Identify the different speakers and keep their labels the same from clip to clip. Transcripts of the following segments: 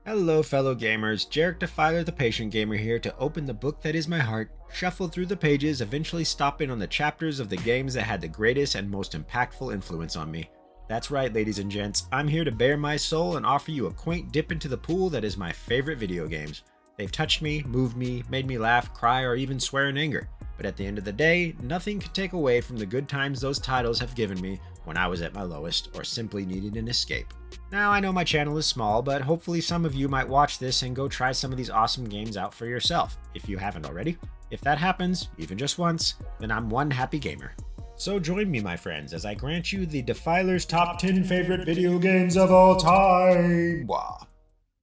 Speaker 1: Hello fellow gamers, Jarek Defiler the Patient Gamer here to open the book that is my heart, shuffle through the pages, eventually stopping on the chapters of the games that had the greatest and most impactful influence on me. That's right ladies and gents, I'm here to bare my soul and offer you a quaint dip into the pool that is my favorite video games. They've touched me, moved me, made me laugh, cry, or even swear in anger. But at the end of the day, nothing can take away from the good times those titles have given me when I was at my lowest or simply needed an escape. Now I know my channel is small, but hopefully some of you might watch this and go try some of these awesome games out for yourself, if you haven't already. If that happens, even just once, then I'm one happy gamer. So join me my friends as I grant you the Defiler's top 10 favorite video games of all time. Wah.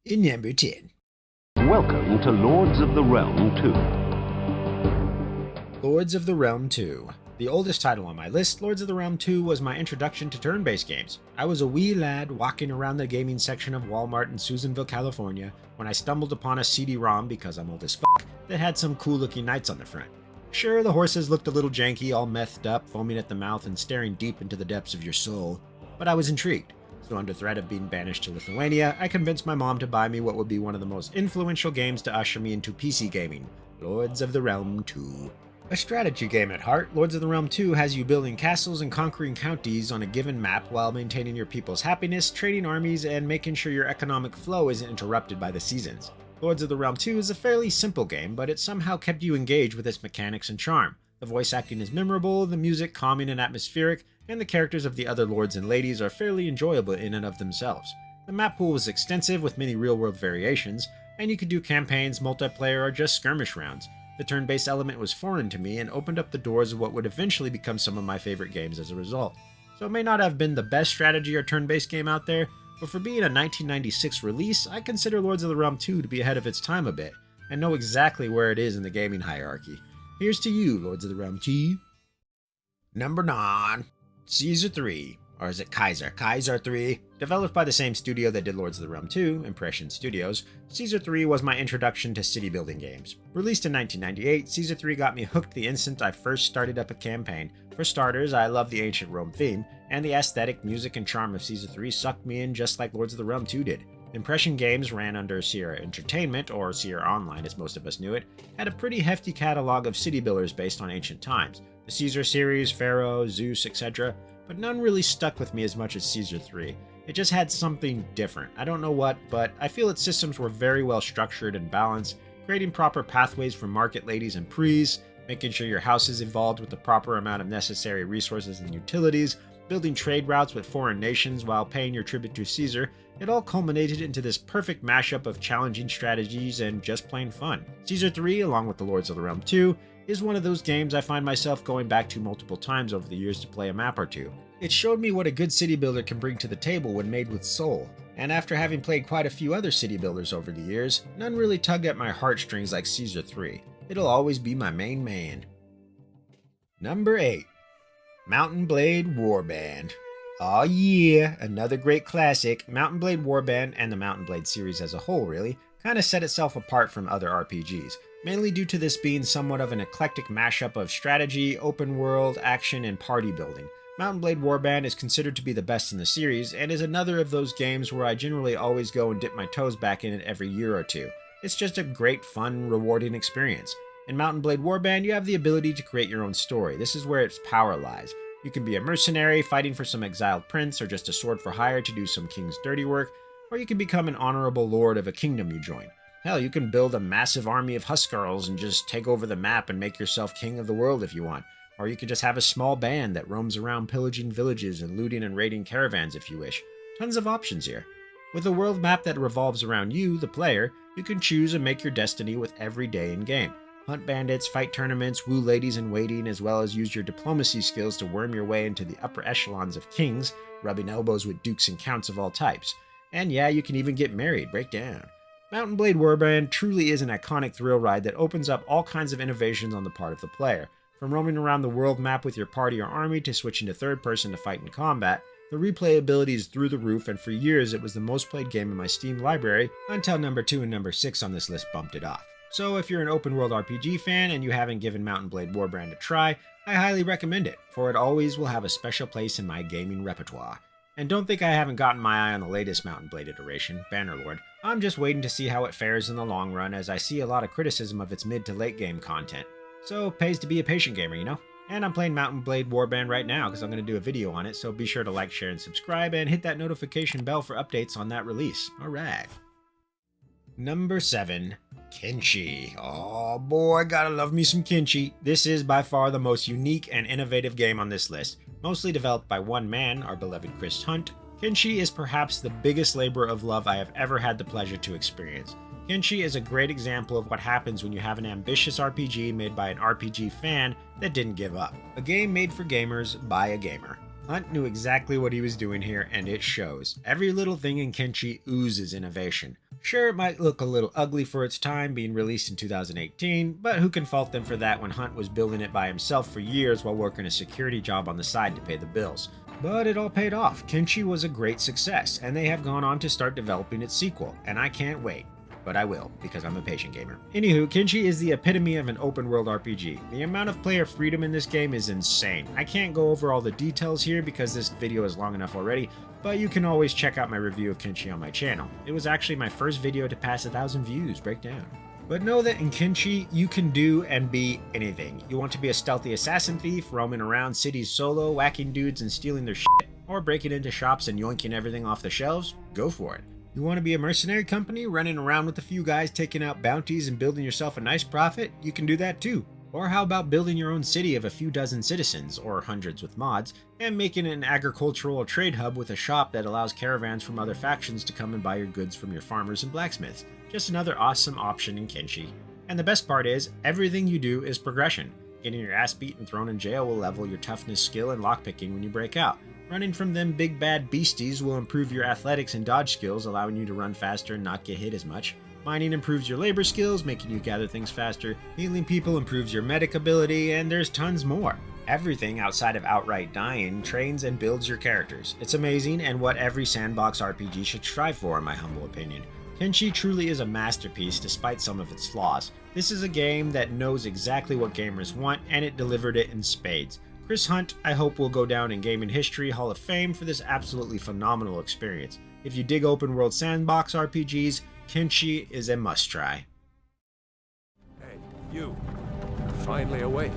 Speaker 1: In number 10.
Speaker 2: Welcome to Lords of the Realm 2.
Speaker 1: Lords of the Realm 2. The oldest title on my list, Lords of the Realm 2 was my introduction to turn-based games. I was a wee lad walking around the gaming section of Walmart in Susanville, California, when I stumbled upon a CD-ROM, because I'm old as fuck, that had some cool-looking knights on the front. Sure, the horses looked a little janky, all methed up, foaming at the mouth and staring deep into the depths of your soul, but I was intrigued. So under threat of being banished to Lithuania, I convinced my mom to buy me what would be one of the most influential games to usher me into PC gaming, Lords of the Realm 2. A strategy game at heart, Lords of the Realm 2 has you building castles and conquering counties on a given map while maintaining your people's happiness, trading armies, and making sure your economic flow isn't interrupted by the seasons. Lords of the Realm 2 is a fairly simple game, but it somehow kept you engaged with its mechanics and charm. The voice acting is memorable, the music calming and atmospheric, and the characters of the other lords and ladies are fairly enjoyable in and of themselves. The map pool was extensive with many real-world variations, and you could do campaigns, multiplayer, or just skirmish rounds. The turn-based element was foreign to me and opened up the doors of what would eventually become some of my favorite games as a result. So it may not have been the best strategy or turn-based game out there, but for being a 1996 release, I consider Lords of the Realm 2 to be ahead of its time a bit, and know exactly where it is in the gaming hierarchy. Here's to you, Lords of the Realm 2. Number 9. Caesar 3. Or is it Kaiser? Kaiser 3. Developed by the same studio that did Lords of the Realm 2, Impression Studios, Caesar 3 was my introduction to city building games. Released in 1998, Caesar 3 got me hooked the instant I first started up a campaign. For starters, I love the ancient Rome theme, and the aesthetic, music, and charm of Caesar 3 sucked me in just like Lords of the Realm 2 did. Impression Games ran under Sierra Entertainment, or Sierra Online as most of us knew it, had a pretty hefty catalog of city builders based on ancient times. The Caesar series, Pharaoh, Zeus, etc., but none really stuck with me as much as Caesar 3. It just had something different. I don't know what, but I feel its systems were very well structured and balanced, creating proper pathways for market ladies and priests, making sure your houses evolved with the proper amount of necessary resources and utilities, building trade routes with foreign nations while paying your tribute to Caesar. It all culminated into this perfect mashup of challenging strategies and just plain fun. Caesar 3, along with the Lords of the Realm 2, is one of those games I find myself going back to multiple times over the years to play a map or two. It showed me what a good city builder can bring to the table when made with soul, and after having played quite a few other city builders over the years, none really tugged at my heartstrings like Caesar 3. It'll always be my main man. Number 8. Mount & Blade Warband. Aw yeah, another great classic. Mount & Blade Warband, and the Mount & Blade series as a whole really, kinda set itself apart from other RPGs, mainly due to this being somewhat of an eclectic mashup of strategy, open world, action, and party building. Mount & Blade Warband is considered to be the best in the series, and is another of those games where I generally always go and dip my toes back in it every year or two. It's just a great, fun, rewarding experience. In Mount & Blade Warband, you have the ability to create your own story. This is where its power lies. You can be a mercenary, fighting for some exiled prince, or just a sword for hire to do some king's dirty work, or you can become an honorable lord of a kingdom you join. Hell, you can build a massive army of Huskarls and just take over the map and make yourself king of the world if you want. Or you could just have a small band that roams around pillaging villages and looting and raiding caravans if you wish. Tons of options here. With a world map that revolves around you, the player, you can choose and make your destiny with every day in game. Hunt bandits, fight tournaments, woo ladies in waiting, as well as use your diplomacy skills to worm your way into the upper echelons of kings, rubbing elbows with dukes and counts of all types. And yeah, you can even get married, break down. Mount & Blade Warband truly is an iconic thrill ride that opens up all kinds of innovations on the part of the player. From roaming around the world map with your party or army to switching to third person to fight in combat, the replayability is through the roof, and for years it was the most played game in my Steam library until number 2 and number 6 on this list bumped it off. So if you're an open world RPG fan and you haven't given Mount & Blade Warband a try, I highly recommend it, for it always will have a special place in my gaming repertoire. And don't think I haven't gotten my eye on the latest Mountain Blade iteration, Bannerlord. I'm just waiting to see how it fares in the long run, as I see a lot of criticism of its mid to late game content. So it pays to be a patient gamer, you know? And I'm playing Mountain Blade Warband right now because I'm going to do a video on it, so be sure to like, share, and subscribe, and hit that notification bell for updates on that release. Alright. Number 7. Kenshi. Oh boy, gotta love me some Kenshi. This is by far the most unique and innovative game on this list. Mostly developed by one man, our beloved Chris Hunt, Kenshi is perhaps the biggest labor of love I have ever had the pleasure to experience. Kenshi is a great example of what happens when you have an ambitious RPG made by an RPG fan that didn't give up. A game made for gamers by a gamer. Hunt knew exactly what he was doing here, and it shows. Every little thing in Kenshi oozes innovation. Sure, it might look a little ugly for its time, being released in 2018, but who can fault them for that when Hunt was building it by himself for years while working a security job on the side to pay the bills. But it all paid off. Kenshi was a great success, and they have gone on to start developing its sequel, and I can't wait. But I will, because I'm a patient gamer. Anywho, Kenshi is the epitome of an open world RPG. The amount of player freedom in this game is insane. I can't go over all the details here because this video is long enough already, but you can always check out my review of Kenshi on my channel. It was actually my first video to pass 1,000 views, breakdown. But know that in Kenshi, you can do and be anything. You want to be a stealthy assassin thief, roaming around cities solo, whacking dudes and stealing their shit, or breaking into shops and yoinking everything off the shelves? Go for it. You want to be a mercenary company, running around with a few guys taking out bounties and building yourself a nice profit? You can do that too. Or how about building your own city of a few dozen citizens, or hundreds with mods, and making it an agricultural trade hub with a shop that allows caravans from other factions to come and buy your goods from your farmers and blacksmiths. Just another awesome option in Kenshi. And the best part is, everything you do is progression. Getting your ass beat and thrown in jail will level your toughness, skill, and lockpicking when you break out. Running from them big bad beasties will improve your athletics and dodge skills, allowing you to run faster and not get hit as much. Mining improves your labor skills, making you gather things faster. Healing people improves your medic ability, and there's tons more. Everything outside of outright dying trains and builds your characters. It's amazing and what every sandbox RPG should strive for, in my humble opinion. Kenshi truly is a masterpiece despite some of its flaws. This is a game that knows exactly what gamers want, and it delivered it in spades. Chris Hunt, I hope, will go down in Gaming History Hall of Fame for this absolutely phenomenal experience. If you dig open world sandbox RPGs, Kenshi is a must try.
Speaker 3: Hey, you. You're finally awake.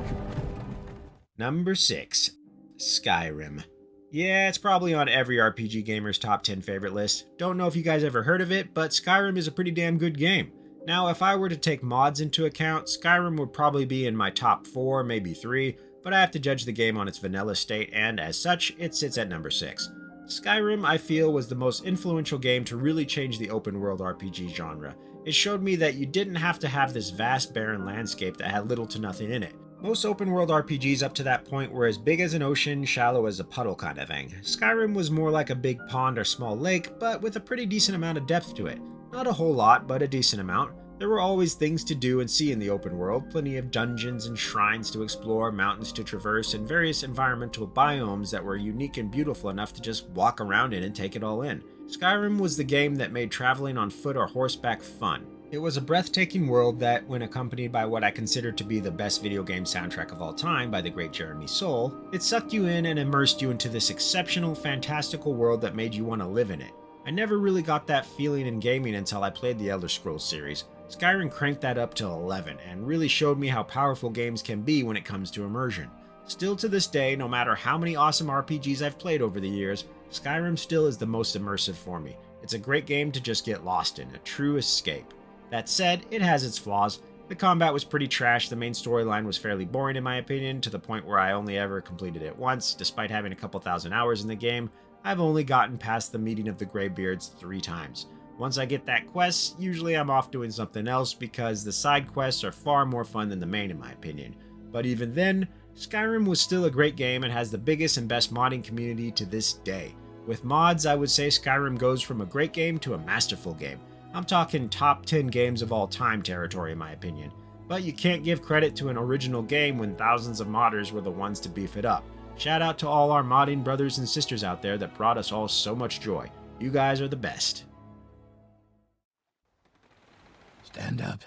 Speaker 1: Number 6. Skyrim. Yeah, it's probably on every RPG gamer's top 10 favorite list. Don't know if you guys ever heard of it, but Skyrim is a pretty damn good game. Now, if I were to take mods into account, Skyrim would probably be in my top 4, maybe 3, but I have to judge the game on its vanilla state, and as such, it sits at number 6. Skyrim, I feel, was the most influential game to really change the open world RPG genre. It showed me that you didn't have to have this vast barren landscape that had little to nothing in it. Most open world RPGs up to that point were as big as an ocean, shallow as a puddle kind of thing. Skyrim was more like a big pond or small lake, but with a pretty decent amount of depth to it. Not a whole lot, but a decent amount. There were always things to do and see in the open world, plenty of dungeons and shrines to explore, mountains to traverse, and various environmental biomes that were unique and beautiful enough to just walk around in and take it all in. Skyrim was the game that made traveling on foot or horseback fun. It was a breathtaking world that, when accompanied by what I consider to be the best video game soundtrack of all time by the great Jeremy Soule, it sucked you in and immersed you into this exceptional, fantastical world that made you want to live in it. I never really got that feeling in gaming until I played the Elder Scrolls series. Skyrim cranked that up to 11 and really showed me how powerful games can be when it comes to immersion. Still to this day, no matter how many awesome RPGs I've played over the years, Skyrim still is the most immersive for me. It's a great game to just get lost in, a true escape. That said, it has its flaws. The combat was pretty trash, the main storyline was fairly boring in my opinion, to the point where I only ever completed it once. Despite having a couple thousand hours in the game, I've only gotten past the meeting of the Greybeards 3 times. Once I get that quest, usually I'm off doing something else because the side quests are far more fun than the main in my opinion. But even then, Skyrim was still a great game and has the biggest and best modding community to this day. With mods, I would say Skyrim goes from a great game to a masterful game. I'm talking top 10 games of all time territory in my opinion. But you can't give credit to an original game when thousands of modders were the ones to beef it up. Shout out to all our modding brothers and sisters out there that brought us all so much joy. You guys are the best.
Speaker 4: Stand up.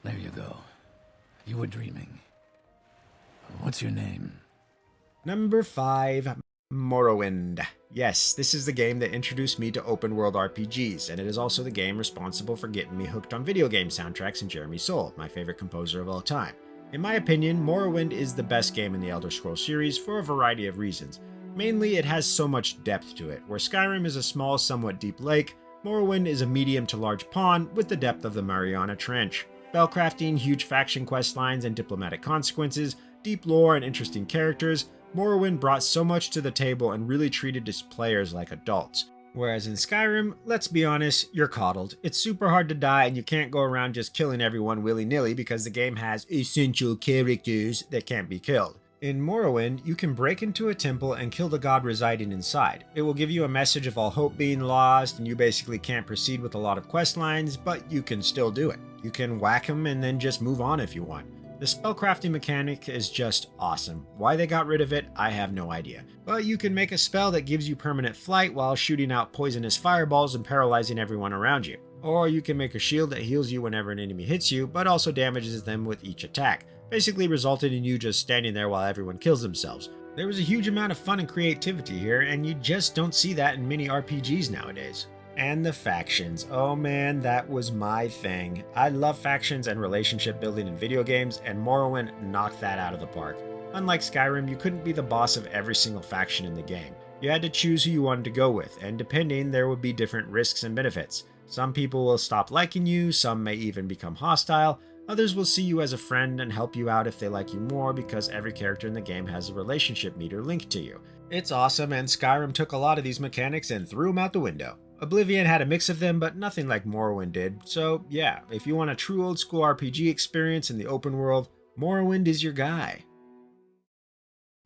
Speaker 4: There you go. You were dreaming. What's your name?
Speaker 1: Number 5. Morrowind. Yes, this is the game that introduced me to open world RPGs, and it is also the game responsible for getting me hooked on video game soundtracks and Jeremy Soule, my favorite composer of all time. In my opinion, Morrowind is the best game in the Elder Scrolls series for a variety of reasons. Mainly, it has so much depth to it. Where Skyrim is a small, somewhat deep lake, Morrowind is a medium to large pond with the depth of the Mariana Trench. Spellcrafting, huge faction quest lines and diplomatic consequences, deep lore and interesting characters, Morrowind brought so much to the table and really treated its players like adults. Whereas in Skyrim, let's be honest, you're coddled. It's super hard to die and you can't go around just killing everyone willy-nilly because the game has essential characters that can't be killed. In Morrowind, you can break into a temple and kill the god residing inside. It will give you a message of all hope being lost, and you basically can't proceed with a lot of quest lines, but you can still do it. You can whack him and then just move on if you want. The spellcrafting mechanic is just awesome. Why they got rid of it, I have no idea. But you can make a spell that gives you permanent flight while shooting out poisonous fireballs and paralyzing everyone around you. Or you can make a shield that heals you whenever an enemy hits you, but also damages them with each attack, basically resulting in you just standing there while everyone kills themselves. There was a huge amount of fun and creativity here, and you just don't see that in many RPGs nowadays. And the factions. Oh man, that was my thing. I love factions and relationship building in video games, and Morrowind knocked that out of the park. Unlike Skyrim, you couldn't be the boss of every single faction in the game. You had to choose who you wanted to go with, and depending, there would be different risks and benefits. Some people will stop liking you, some may even become hostile, others will see you as a friend and help you out if they like you more because every character in the game has a relationship meter linked to you. It's awesome, and Skyrim took a lot of these mechanics and threw them out the window. Oblivion had a mix of them, but nothing like Morrowind did, so yeah, if you want a true old school RPG experience in the open world, Morrowind is your guy.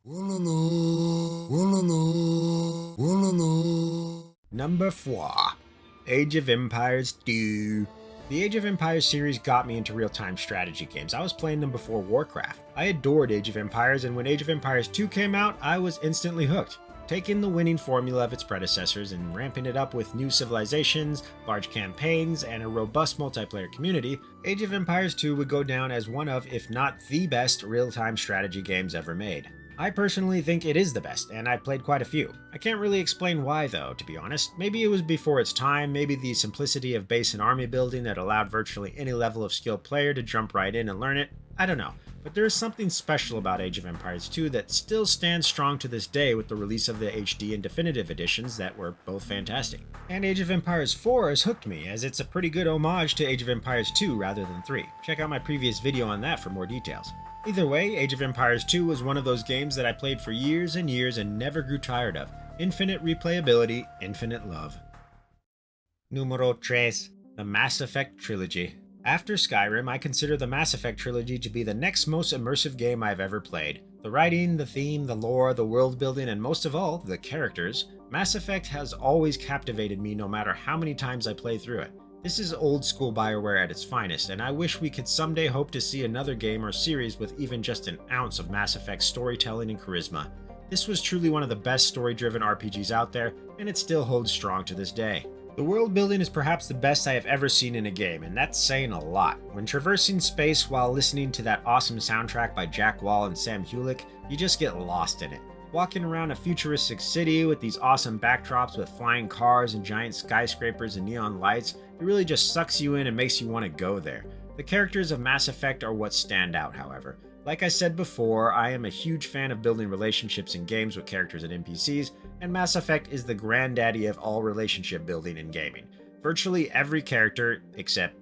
Speaker 5: Wololo, Wololo, Wololo.
Speaker 1: Number 4. Age of Empires 2. The Age of Empires series got me into real-time strategy games. I was playing them before Warcraft. I adored Age of Empires, and when Age of Empires 2 came out, I was instantly hooked. Taking the winning formula of its predecessors and ramping it up with new civilizations, large campaigns, and a robust multiplayer community, Age of Empires 2 would go down as one of, if not the best, real-time strategy games ever made. I personally think it is the best, and I've played quite a few. I can't really explain why though, to be honest. Maybe it was before its time, maybe the simplicity of base and army building that allowed virtually any level of skilled player to jump right in and learn it. I don't know. But there is something special about Age of Empires 2 that still stands strong to this day with the release of the HD and definitive editions that were both fantastic. And Age of Empires 4 has hooked me, as it's a pretty good homage to Age of Empires 2 rather than 3. Check out my previous video on that for more details. Either way, Age of Empires 2 was one of those games that I played for years and years and never grew tired of. Infinite replayability, infinite love. Numero 3. The Mass Effect Trilogy. After Skyrim, I consider the Mass Effect trilogy to be the next most immersive game I've ever played. The writing, the theme, the lore, the world building, and most of all, the characters, Mass Effect has always captivated me no matter how many times I play through it. This is old school BioWare at its finest, and I wish we could someday hope to see another game or series with even just an ounce of Mass Effect storytelling and charisma. This was truly one of the best story-driven RPGs out there, and it still holds strong to this day. The world building is perhaps the best I have ever seen in a game, and that's saying a lot. When traversing space while listening to that awesome soundtrack by Jack Wall and Sam Hulick, you just get lost in it. Walking around a futuristic city with these awesome backdrops with flying cars and giant skyscrapers and neon lights, it really just sucks you in and makes you want to go there. The characters of Mass Effect are what stand out, however. Like I said before, I am a huge fan of building relationships in games with characters and NPCs, and Mass Effect is the granddaddy of all relationship building in gaming. Virtually every character, except,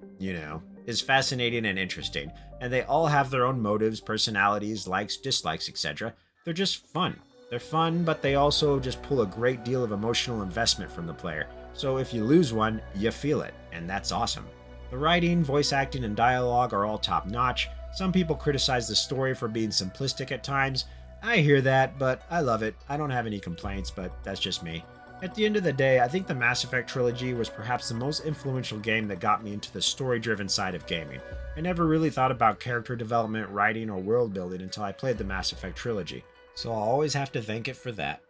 Speaker 1: is fascinating and interesting, and they all have their own motives, personalities, likes, dislikes, etc. They're just fun. They're fun, but they also just pull a great deal of emotional investment from the player. So if you lose one, you feel it, and that's awesome. The writing, voice acting, and dialogue are all top-notch. Some people criticize the story for being simplistic at times. I hear that, but I love it. I don't have any complaints, but that's just me. At the end of the day, I think the Mass Effect trilogy was perhaps the most influential game that got me into the story-driven side of gaming. I never really thought about character development, writing, or world building until I played the Mass Effect trilogy, so I'll always have to thank it for that.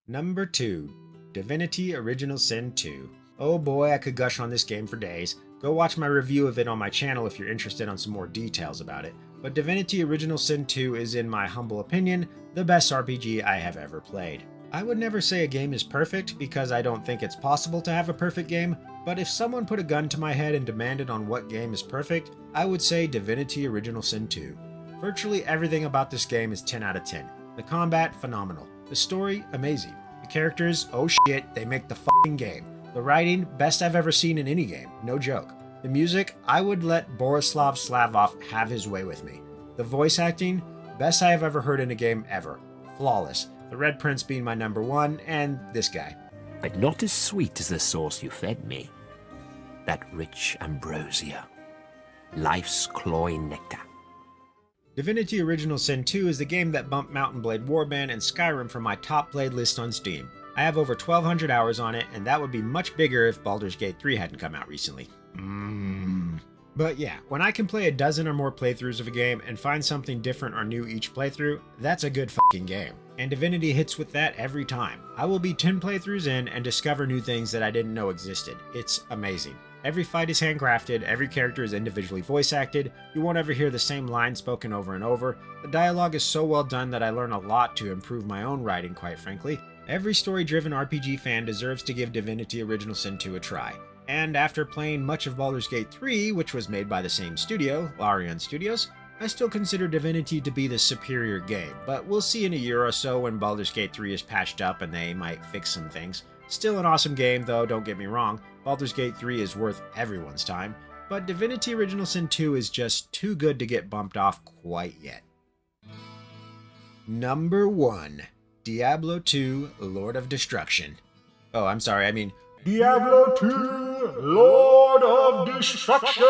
Speaker 1: Number 2. Divinity Original Sin 2. Oh boy, I could gush on this game for days. Go watch my review of it on my channel if you're interested on some more details about it. But Divinity Original Sin 2 is, in my humble opinion, the best RPG I have ever played. I would never say a game is perfect because I don't think it's possible to have a perfect game, but if someone put a gun to my head and demanded on what game is perfect, I would say Divinity Original Sin 2. Virtually everything about this game is 10 out of 10. The combat, phenomenal. The story, amazing. The characters, oh shit, they make the fucking game. The writing, best I've ever seen in any game, no joke. The music, I would let Borislav Slavov have his way with me. The voice acting, best I have ever heard in a game ever. Flawless. The Red Prince being my number one, and this guy.
Speaker 6: But not as sweet as the sauce you fed me. That rich ambrosia. Life's cloying nectar.
Speaker 1: Divinity Original Sin 2 is the game that bumped Mountain Blade Warband and Skyrim from my top played list on Steam. I have over 1,200 hours on it, and that would be much bigger if Baldur's Gate 3 hadn't come out recently. But yeah, when I can play a dozen or more playthroughs of a game and find something different or new each playthrough, that's a good fucking game. And Divinity hits with that every time. I will be 10 playthroughs in and discover new things that I didn't know existed. It's amazing. Every fight is handcrafted, every character is individually voice acted, you won't ever hear the same line spoken over and over. The dialogue is so well done that I learn a lot to improve my own writing, quite frankly. Every story-driven RPG fan deserves to give Divinity Original Sin 2 a try. And after playing much of Baldur's Gate 3, which was made by the same studio, Larian Studios, I still consider Divinity to be the superior game, but we'll see in a year or so when Baldur's Gate 3 is patched up and they might fix some things. Still an awesome game though, don't get me wrong. Baldur's Gate 3 is worth everyone's time, but Divinity Original Sin 2 is just too good to get bumped off quite yet. Number 1. Diablo 2 Lord of Destruction. Oh, I'm sorry, I mean Diablo 2 Lord of Destruction!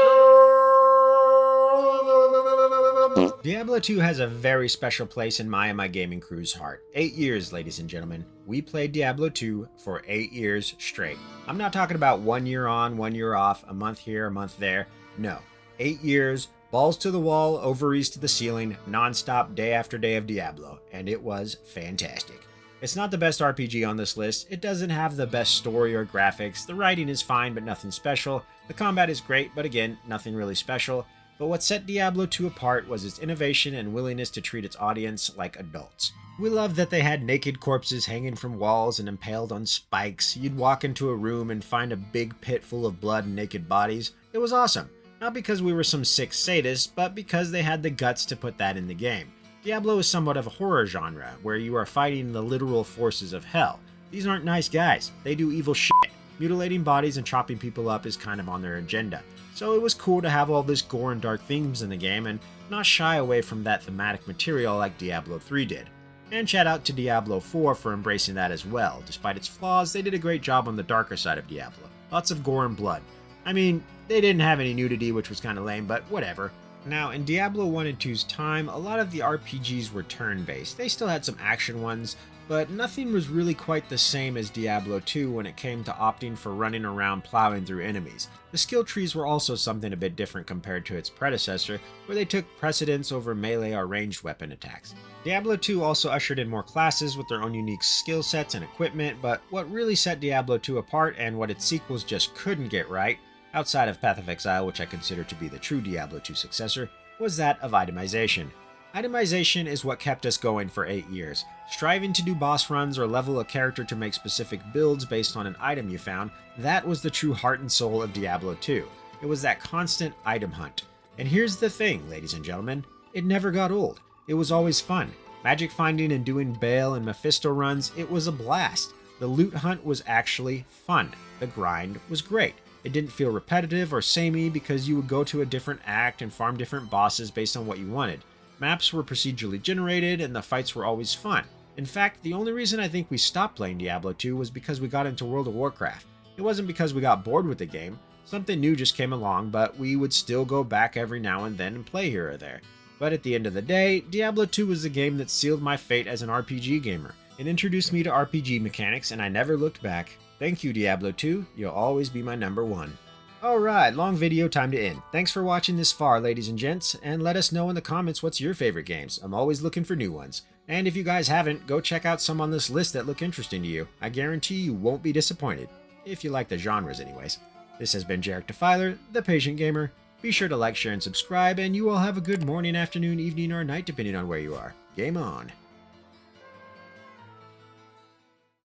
Speaker 1: Diablo 2 has a very special place in my and my gaming crew's heart. 8 years, ladies and gentlemen. We played Diablo 2 for 8 years straight. I'm not talking about 1 year on, 1 year off, a month here, a month there. No. 8 years, balls to the wall, ovaries to the ceiling, non-stop day after day of Diablo, and it was fantastic. It's not the best RPG on this list, it doesn't have the best story or graphics, the writing is fine but nothing special, the combat is great but again, nothing really special. But what set Diablo 2 apart was its innovation and willingness to treat its audience like adults. We loved that they had naked corpses hanging from walls and impaled on spikes. You'd walk into a room and find a big pit full of blood and naked bodies. It was awesome. Not because we were some sick sadists, but because they had the guts to put that in the game. Diablo is somewhat of a horror genre, where you are fighting the literal forces of hell. These aren't nice guys. They do evil shit. Mutilating bodies and chopping people up is kind of on their agenda. So it was cool to have all this gore and dark themes in the game and not shy away from that thematic material like Diablo 3 did. And shout out to Diablo 4 for embracing that as well. Despite its flaws, they did a great job on the darker side of Diablo. Lots of gore and blood. I mean, they didn't have any nudity, which was kind of lame, but whatever. Now, in Diablo 1 and 2's time, a lot of the RPGs were turn-based. They still had some action ones, but nothing was really quite the same as Diablo 2 when it came to opting for running around plowing through enemies. The skill trees were also something a bit different compared to its predecessor, where they took precedence over melee or ranged weapon attacks. Diablo 2 also ushered in more classes with their own unique skill sets and equipment, but what really set Diablo 2 apart and what its sequels just couldn't get right, outside of Path of Exile, which I consider to be the true Diablo 2 successor, was that of itemization. Itemization is what kept us going for 8 years. Striving to do boss runs or level a character to make specific builds based on an item you found, that was the true heart and soul of Diablo 2. It was that constant item hunt. And here's the thing, ladies and gentlemen, it never got old. It was always fun. Magic finding and doing Baal and Mephisto runs, it was a blast. The loot hunt was actually fun. The grind was great. It didn't feel repetitive or samey because you would go to a different act and farm different bosses based on what you wanted. Maps were procedurally generated and the fights were always fun. In fact, the only reason I think we stopped playing Diablo 2 was because we got into World of Warcraft. It wasn't because we got bored with the game. Something new just came along, but we would still go back every now and then and play here or there. But at the end of the day, Diablo 2 was the game that sealed my fate as an RPG gamer. It introduced me to RPG mechanics and I never looked back. Thank you, Diablo 2. You'll always be my number one. Alright, long video, time to end. Thanks for watching this far, ladies and gents, and let us know in the comments what's your favorite games. I'm always looking for new ones. And if you guys haven't, go check out some on this list that look interesting to you. I guarantee you won't be disappointed. If you like the genres anyways. This has been Jarek Defiler, the Patient Gamer. Be sure to like, share, and subscribe, and you all have a good morning, afternoon, evening, or night depending on where you are. Game on.